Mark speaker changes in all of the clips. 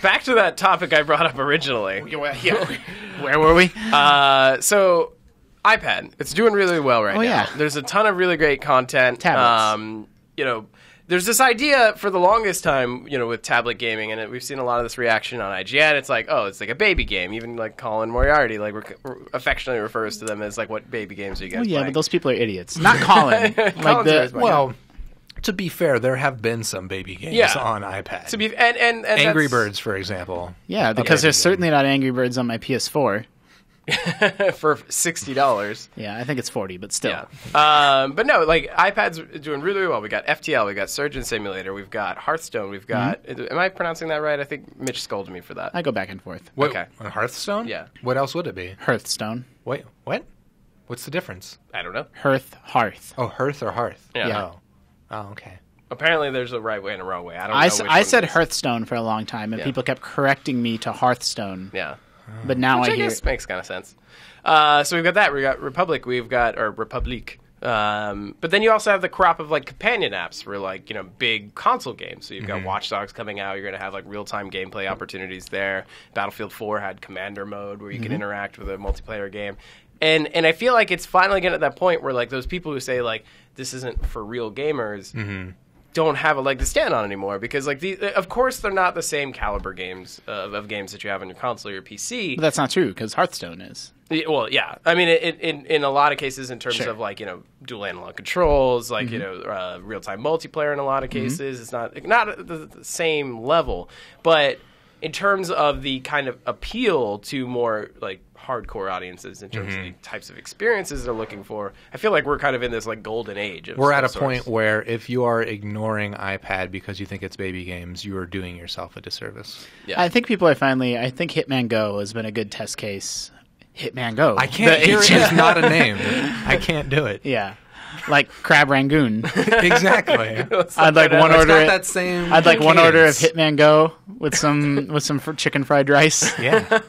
Speaker 1: back to that topic I brought up originally.
Speaker 2: Where were we?
Speaker 1: So iPad, it's doing really well right now.
Speaker 2: Yeah.
Speaker 1: There's a ton of really great content.
Speaker 2: Tablets.
Speaker 1: There's this idea for the longest time, with tablet gaming, and we've seen a lot of this reaction on IGN. It's like, oh, it's like a baby game. Even like Colin Moriarty, affectionately refers to them as like, what baby games are you guys playing?
Speaker 2: But those people are idiots. Not Colin.
Speaker 3: To be fair, there have been some baby games on iPad.
Speaker 1: And
Speaker 3: Angry Birds, for example.
Speaker 2: Yeah, because there's certainly not Angry Birds on my PS4.
Speaker 1: For $60.
Speaker 2: Yeah, I think it's 40, but still.
Speaker 1: Yeah. But no, like iPad's doing really, really well. We got FTL, we got Surgeon Simulator, we've got Hearthstone, we've got. Am I pronouncing that right? I think Mitch scolded me for that.
Speaker 2: I go back and forth.
Speaker 1: Okay.
Speaker 3: Hearthstone?
Speaker 1: Yeah.
Speaker 3: What else would it be?
Speaker 2: Hearthstone.
Speaker 3: Wait, what? What's the difference?
Speaker 1: I don't know.
Speaker 2: Hearth.
Speaker 3: Oh, Hearth or Hearth?
Speaker 1: Yeah.
Speaker 3: Oh, okay.
Speaker 1: Apparently, there's a right way and a wrong way. I don't know.
Speaker 2: I said Hearthstone for a long time, and people kept correcting me to Hearthstone.
Speaker 1: Yeah.
Speaker 2: But now
Speaker 1: Which
Speaker 2: I hear.
Speaker 1: Guess makes kind of sense. So we've got that. We've got Republic. Republique. But then you also have the crop of like companion apps for like big console games. So you've got Watch Dogs coming out. You're going to have like real time gameplay opportunities there. Battlefield 4 had Commander mode where you can interact with a multiplayer game. And I feel like it's finally getting at that point where like those people who say like this isn't for real gamers don't have a leg to stand on anymore, because like of course they're not the same caliber games of games that you have on your console or your PC.
Speaker 2: But that's not true, because Hearthstone is.
Speaker 1: Well, yeah. I mean, in a lot of cases, in terms of like dual analog controls, like real time multiplayer. In a lot of cases, it's not the same level, but in terms of the kind of appeal to more like hardcore audiences in terms of the types of experiences they're looking for, I feel like we're kind of in this like golden age.
Speaker 3: We're at a point where if you are ignoring iPad because you think it's baby games, you are doing yourself a disservice.
Speaker 2: Yeah. I think people are finally. I think Hitman Go has been a good test case. Hitman Go.
Speaker 3: I can't hear it. It's not a name. I can't do it.
Speaker 2: Yeah. Like Crab Rangoon.
Speaker 3: Exactly.
Speaker 2: I'd like one order.
Speaker 3: That same
Speaker 2: I'd like one order of Hitman Go with some chicken fried rice.
Speaker 3: Yeah.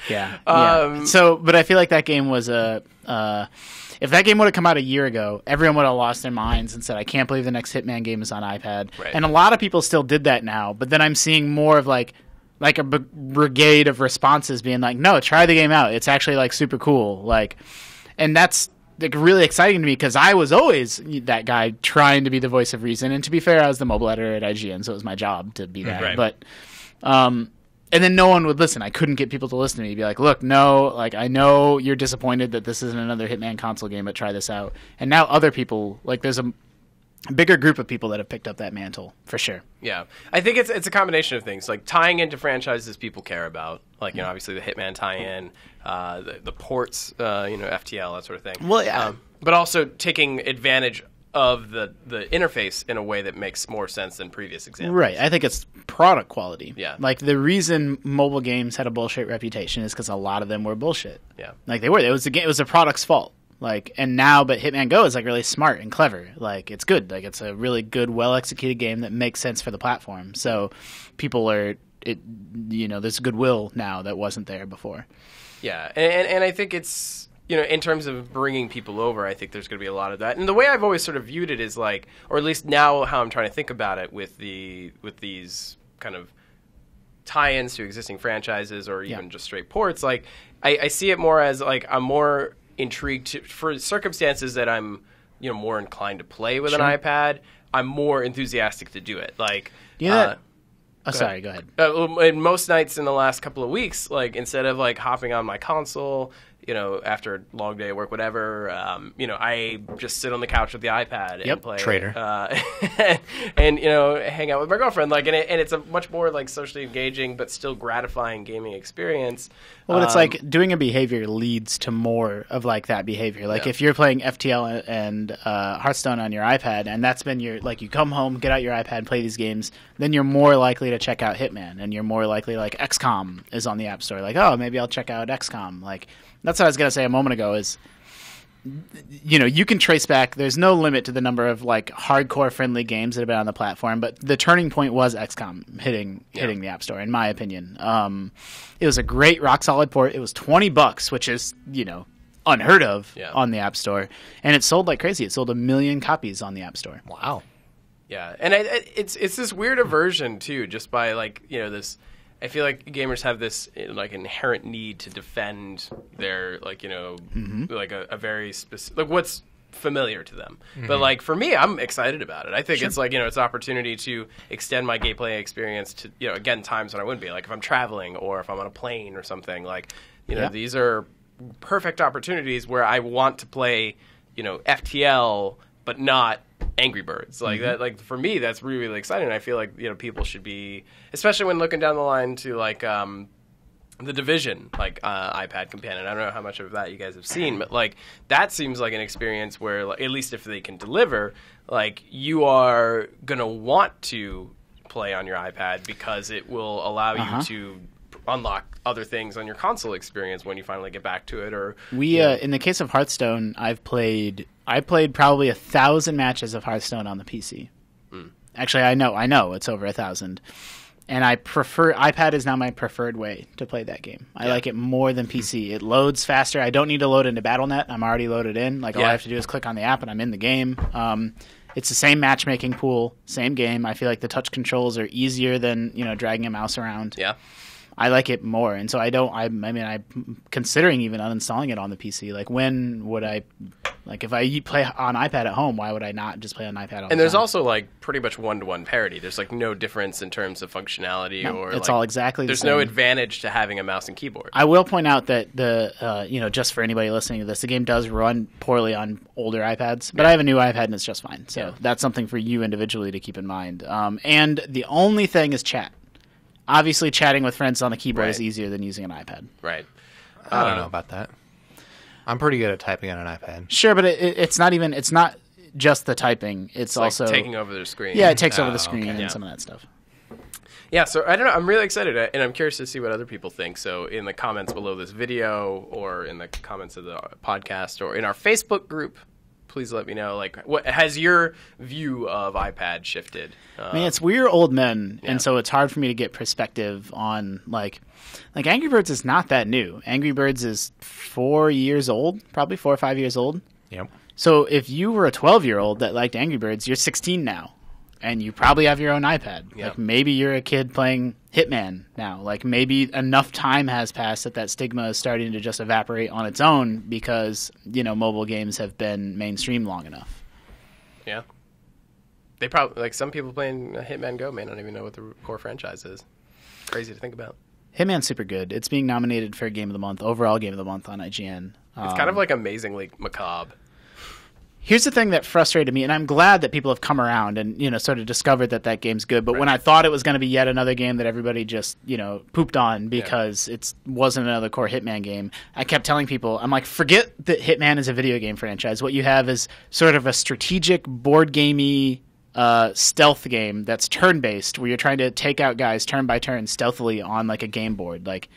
Speaker 2: Yeah. But I feel like that game was if that game would have come out a year ago, everyone would have lost their minds and said, "I can't believe the next Hitman game is on iPad."
Speaker 1: Right.
Speaker 2: And a lot of people still did that now. But then I'm seeing more of like a brigade of responses being like, "No, try the game out. It's actually like super cool." Like, and that's like really exciting to me, because I was always that guy trying to be the voice of reason. And to be fair, I was the mobile editor at IGN, so it was my job to be that.
Speaker 1: Right.
Speaker 2: But, and then no one would listen. I couldn't get people to listen to me. Be like, look, no, like I know you're disappointed that this isn't another Hitman console game, but try this out. And now other people, like there's a bigger group of people that have picked up that mantle for sure.
Speaker 1: Yeah, I think it's a combination of things, like tying into franchises people care about, like obviously the Hitman tie-in, the ports, FTL, that sort of thing.
Speaker 2: Well, yeah,
Speaker 1: but also taking advantage of the interface in a way that makes more sense than previous examples.
Speaker 2: Right. I think it's product quality.
Speaker 1: Yeah.
Speaker 2: Like the reason mobile games had a bullshit reputation is because a lot of them were bullshit.
Speaker 1: Yeah.
Speaker 2: Like they were. It was the product's fault. Like, and now, but Hitman Go is like really smart and clever. Like it's good. Like it's a really good, well executed game that makes sense for the platform. So people there's goodwill now that wasn't there before.
Speaker 1: Yeah. And I think it's, in terms of bringing people over, I think there's going to be a lot of that. And the way I've always sort of viewed it is like, or at least now how I'm trying to think about it with these kind of tie-ins to existing franchises or even just straight ports, like I see it more as like I'm more intrigued for circumstances that I'm more inclined to play with an iPad. I'm more enthusiastic to do it. Like
Speaker 2: sorry, go ahead.
Speaker 1: And most nights in the last couple of weeks, like instead of like hopping on my console, after a long day at work, whatever, I just sit on the couch with the iPad and play.
Speaker 3: Traitor.
Speaker 1: And hang out with my girlfriend. Like, and it's a much more like socially engaging but still gratifying gaming experience.
Speaker 2: Well, it's like doing a behavior leads to more of like that behavior. Like if you're playing FTL and Hearthstone on your iPad, and that's been you come home, get out your iPad, play these games, then you're more likely to check out Hitman, and you're more likely like XCOM is on the App Store. Like, oh, maybe I'll check out XCOM. Like, that's what I was gonna say a moment ago. Is you can trace back. There's no limit to the number of like hardcore friendly games that have been on the platform, but the turning point was XCOM hitting the App Store, in my opinion. It was a great rock solid port. It was $20, which is unheard of on the App Store, and it sold like crazy. It sold 1 million copies on the App Store.
Speaker 3: Wow.
Speaker 1: Yeah, and it's this weird aversion too, just by like this. I feel like gamers have this like inherent need to defend their like like a very specific like what's familiar to them. But like for me, I'm excited about it. I think it's like it's an opportunity to extend my gameplay experience to again times when I wouldn't be, like if I'm traveling or if I'm on a plane or something. Like these are perfect opportunities where I want to play FTL but not Angry Birds. Like that, like for me, that's really, really exciting. I feel like people should be, especially when looking down the line to like the Division, like iPad companion. I don't know how much of that you guys have seen, but like that seems like an experience where, like, at least if they can deliver, like you are gonna want to play on your iPad because it will allow you to unlock other things on your console experience when you finally get back to it. Or
Speaker 2: in the case of Hearthstone, I played probably 1,000 matches of Hearthstone on the PC. Actually, I know it's over 1,000. And I prefer iPad is now my preferred way to play that game. I like it more than PC. It loads faster. I don't need to load into BattleNet. I'm already loaded in. Like all I have to do is click on the app and I'm in the game. It's the same matchmaking pool, same game. I feel like the touch controls are easier than dragging a mouse around.
Speaker 1: Yeah. I
Speaker 2: like it more, and so I'm considering even uninstalling it on the PC. Like, when would I, like, if I play on iPad at home, why would I not just play on iPad all the time?
Speaker 1: And there's also, like, pretty much one-to-one parity. There's, like, no difference in terms of functionality
Speaker 2: it's all exactly the same.
Speaker 1: There's no advantage to having a mouse and keyboard.
Speaker 2: I will point out that just for anybody listening to this, the game does run poorly on older iPads, but I have a new iPad and it's just fine. So that's something for you individually to keep in mind. And the only thing is chat. Obviously, chatting with friends on the keyboard is easier than using an iPad.
Speaker 1: Right.
Speaker 3: I don't know about that. I'm pretty good at typing on an iPad.
Speaker 2: Sure, but it's not just the typing. It's also
Speaker 1: like taking over the screen.
Speaker 2: Yeah, it takes over the screen and some of that stuff.
Speaker 1: Yeah, so I don't know. I'm really excited, and I'm curious to see what other people think. So in the comments below this video, or in the comments of the podcast, or in our Facebook group, please let me know, like, what has your view of iPad shifted?
Speaker 2: It's we're old men, and so it's hard for me to get perspective on, like Angry Birds is not that new. Angry Birds is 4 years old, probably 4 or 5 years old.
Speaker 3: Yep.
Speaker 2: So if you were a 12-year-old that liked Angry Birds, you're 16 now, and you probably have your own iPad.
Speaker 1: Yep.
Speaker 2: Like, maybe you're a kid playing Hitman now. Like, maybe enough time has passed that stigma is starting to just evaporate on its own because, mobile games have been mainstream long enough.
Speaker 1: Yeah. They probably, like, some people playing Hitman Go may not even know what the core franchise is. Crazy to think about.
Speaker 2: Hitman's super good. It's being nominated for Game of the Month, overall Game of the Month on IGN.
Speaker 1: It's kind of like amazingly macabre.
Speaker 2: Here's the thing that frustrated me, and I'm glad that people have come around and, sort of discovered that game's good. But when I thought it was going to be yet another game that everybody just, pooped on because it wasn't another core Hitman game, I kept telling people, I'm like, forget that Hitman is a video game franchise. What you have is sort of a strategic, board gamey stealth game that's turn-based, where you're trying to take out guys turn by turn stealthily on, like, a game board. Like,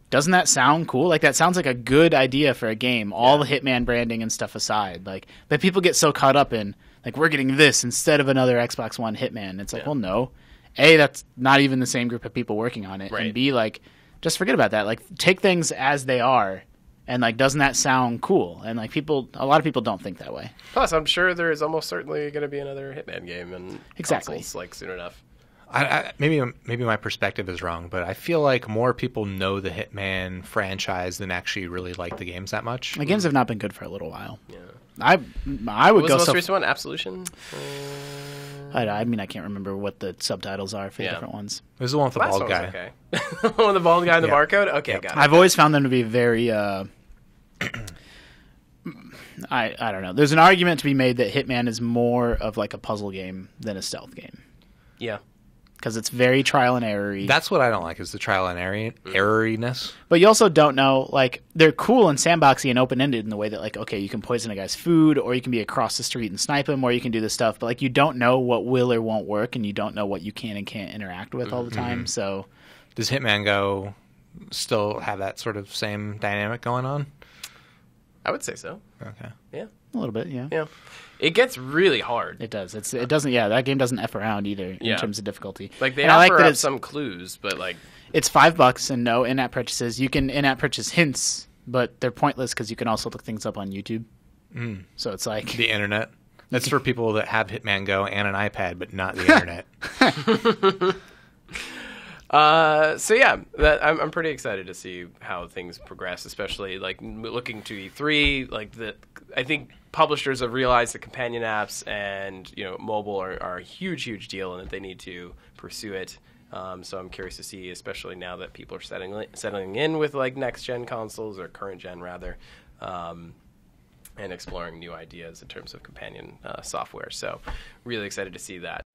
Speaker 2: doesn't that sound cool? Like, that sounds like a good idea for a game, all the Hitman branding and stuff aside. Like, but people get so caught up in, like, we're getting this instead of another Xbox One Hitman. It's like, well, no. A, that's not even the same group of people working on it.
Speaker 1: Right.
Speaker 2: And B, like, just forget about that. Like, take things as they are. And, like, doesn't that sound cool? And, like, a lot of people don't think that way.
Speaker 1: Plus, I'm sure there is almost certainly going to be another Hitman game in consoles, like, soon enough.
Speaker 3: Maybe my perspective is wrong, but I feel like more people know the Hitman franchise than actually really like the games that much.
Speaker 2: The games have not been good for a little while.
Speaker 1: Yeah.
Speaker 2: I would
Speaker 1: what was
Speaker 2: go
Speaker 1: the most recent one? Absolution?
Speaker 2: I can't remember what the subtitles are for the different ones.
Speaker 3: It was the one with the bald guy.
Speaker 1: Okay. One with the bald guy in the barcode? Okay, got it.
Speaker 2: I've always found them to be very... I don't know. There's an argument to be made that Hitman is more of like a puzzle game than a stealth game.
Speaker 1: Yeah.
Speaker 2: Because it's very trial and error-y.
Speaker 3: That's what I don't like, is the trial and error-iness.
Speaker 2: But you also don't know, like, they're cool and sandboxy and open-ended in the way that, like, okay, you can poison a guy's food, or you can be across the street and snipe him, or you can do this stuff. But, like, you don't know what will or won't work, and you don't know what you can and can't interact with all the time. So,
Speaker 3: does Hitman Go still have that sort of same dynamic going on?
Speaker 1: I would say so.
Speaker 3: Okay.
Speaker 1: Yeah.
Speaker 2: A little bit, yeah.
Speaker 1: Yeah. It gets really hard.
Speaker 2: It does. It doesn't. Yeah, that game doesn't f around either in terms of difficulty.
Speaker 1: Like, they
Speaker 2: and
Speaker 1: offer up some clues, but like
Speaker 2: it's $5 and no in-app purchases. You can in-app purchase hints, but they're pointless because you can also look things up on YouTube. So it's like
Speaker 3: the internet. That's for people that have Hitman Go and an iPad, but not the internet.
Speaker 1: So yeah, I'm pretty excited to see how things progress, especially like looking to E3. Like I think publishers have realized that companion apps and mobile are a huge deal, and that they need to pursue it. So I'm curious to see, especially now that people are settling in with like next gen consoles, or current gen rather, and exploring new ideas in terms of companion software. So really excited to see that.